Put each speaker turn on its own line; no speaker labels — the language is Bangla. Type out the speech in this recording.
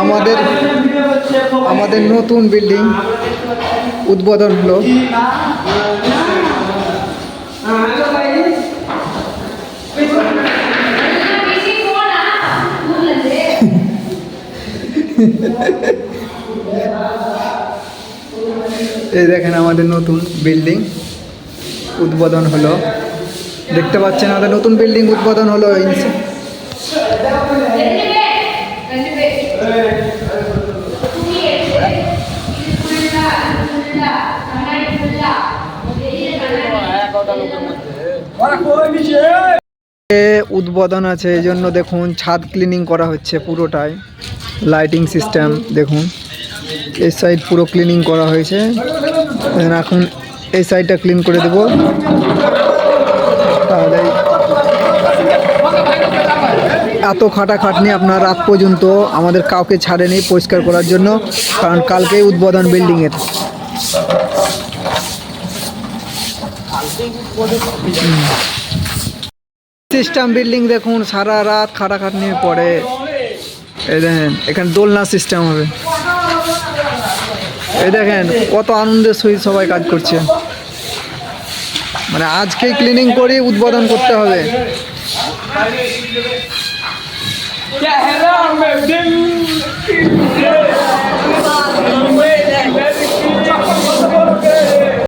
আমাদের আমাদের নতুন বিল্ডিং উদ্বোধন হলো। এই দেখেন আমাদের নতুন বিল্ডিং উদ্বোধন হলো। দেখতে পাচ্ছেন আমাদের নতুন বিল্ডিং উদ্বোধন হলো। উদ্বোধন আছে এই জন্য দেখুন ছাদ ক্লিনিং করা হচ্ছে পুরোটাই। লাইটিং সিস্টেম দেখুন, এই সাইড পুরো ক্লিনিং করা হয়েছে। এখন এই সাইডটা ক্লিন করে দেব, তাহলে এত খাটাখাটনি আপনার রাত পর্যন্ত আমাদের কাউকে ছাড়েনি পরিষ্কার করার জন্য, কারণ কালকেই উদ্বোধন বিল্ডিংয়ের। সিস্টেম বিল্ডিং দেখুন, সারা রাত খাটাখাটনি পরে এই দেখেন এখানে দোলনা সিস্টেম হবে। এই দেখেন কত আনন্দের সহিত সবাই কাজ করছে, মানে আজকেই ক্লিনিং করে উদ্বোধন করতে হবে।